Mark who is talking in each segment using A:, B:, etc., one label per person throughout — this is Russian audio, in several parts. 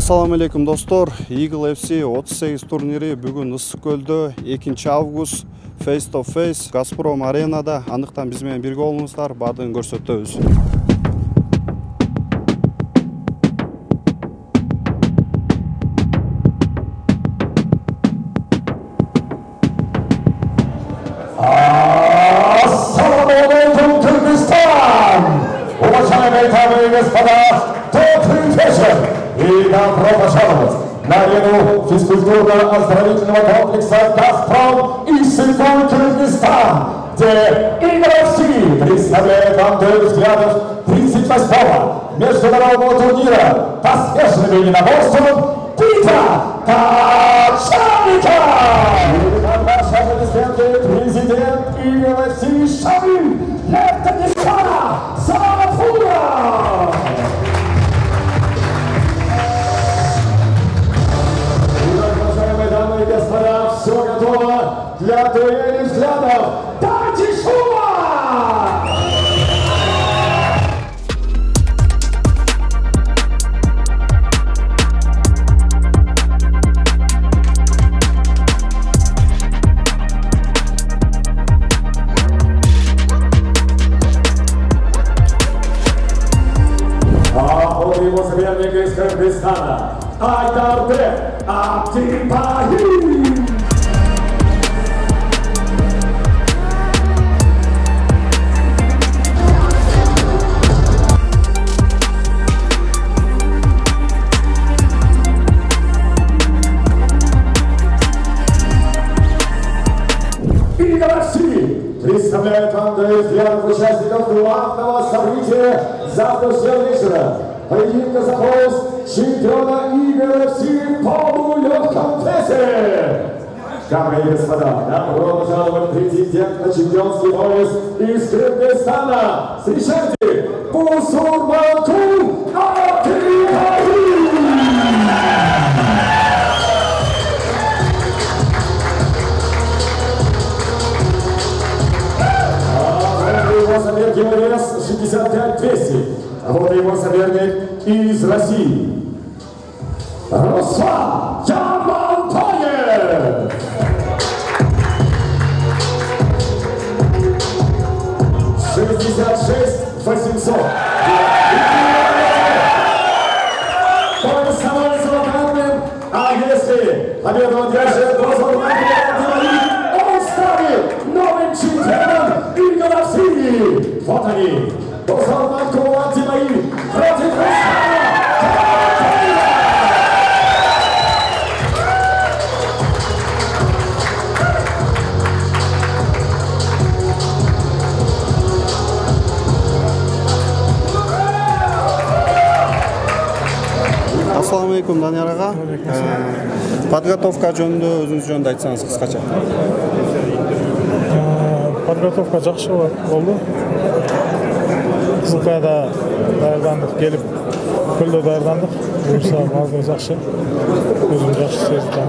A: Ассаламу алейкум достор. Eagle FC 38 турнири бүгін Ысыккөлдө 2 август face to face Газпром аренада. Андыктан биз менен бирге болуңуздар, баардыгын көрсөтөбүз.
B: Ассаламу алейкум, Кыргызстан! Уважаемые дамы и господа, добрый вечер! И добро пожаловать на арену физкультурно-оздоровительного комплекса «Газпром» Ысыккөл, Кыргызстан, где Eagle представляет вам дуэль взглядов 38-го международного турнира по смешанным единоборствам «Битва начальников». Наши аплодисменты президент Eagle Шамиль Левтанисхана Сафуров. Уважаемые дамы и господа, все готово для дуэли взглядов. Дайте шума! Его соперник из Кыргызстана Айдарбек Атипаев. Eagle представляет вам дуэль взглядов участников главного события завтрашнего вечера. Поединка за пояс чемпиона Eagle в полулегком весе. Дамы и господа, добро пожаловать претендент на чемпионский пояс из Кыргызстана. Встречайте, Бусурманкул Атипаев! Его соперник, его вес 65-200. А вот его соперник из России. Руслан Ямантаев. 66-800. Пояс становится вакантным, а если победу одержит Бусурманкул, он станет новым чемпионом Eagle. Вот они. Бусурманкул Атипаев против Руслана Ямантаева.
A: Ассаламу алейкум, Данияр ага. Подготовка жөнүндө өзүңүз жөнүндө айтсаңыз кыскача.
C: Подготовка жакшы болду. Кызылкаяда даярдандык, келип көлдө даярдандык. Буюрса баардыгы жакшы. Өзүм жакшы сездим.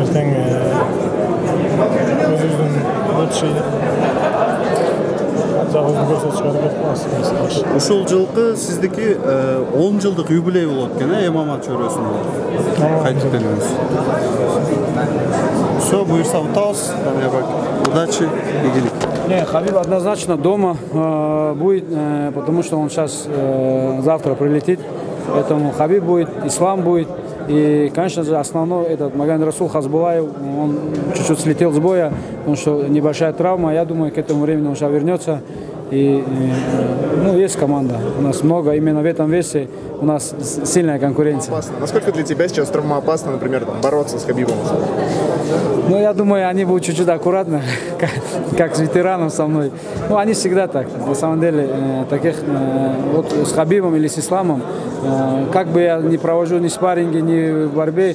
C: Эртең өзүбүздүн лучший жагыбызды көрсөтүшкө аракет кылабыз.
A: Ушул жылкы сиздики 10 жылдык юбилей болот экен, ММА чөйрөсүнө. Кайтып келиңиз. Все, буюрса утабыз. Удачи, игилик.
D: Не, Хабиб однозначно дома будет, потому что он сейчас завтра прилетит. Поэтому Хабиб будет, Ислам будет. И, конечно же, основной этот Магомед Расул Хазбулаев, он чуть-чуть слетел с боя, потому что небольшая травма. Я думаю, к этому времени он сейчас вернется. И ну, есть команда. У нас много, именно в этом весе у нас сильная конкуренция.
E: Опасно. Насколько для тебя сейчас травмоопасно, например, бороться с Хабибом?
D: Ну, я думаю, они будут чуть-чуть аккуратно, как с ветераном со мной. Ну, они всегда так. На самом деле, таких вот с Хабибом или с Исламом, как бы я ни провожу ни спарринги, ни в борьбе,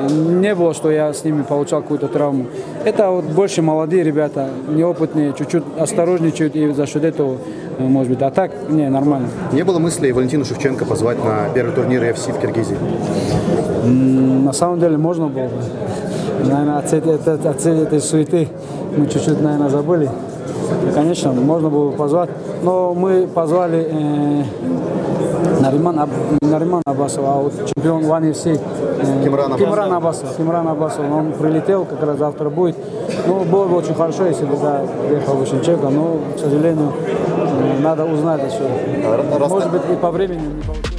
D: не было, что я с ними получал какую-то травму. Это вот больше молодые ребята, неопытные, чуть-чуть осторожничают, и за счет этого, может быть, а так, не, нормально.
E: Не было мысли Валентину Шевченко позвать на первый турнир UFC в Киргизии?
D: На самом деле, можно было. Наверное, от этой суеты мы чуть-чуть, наверное, забыли. конечно, можно было позвать. Но мы позвали Нариман Аббасов, а вот чемпион One FC Кимран Аббасов. Он прилетел, как раз завтра будет. Ну, было бы очень хорошо, если бы приехал бы Шинченко, но, к сожалению, надо узнать еще. Может быть, и по времени не получилось.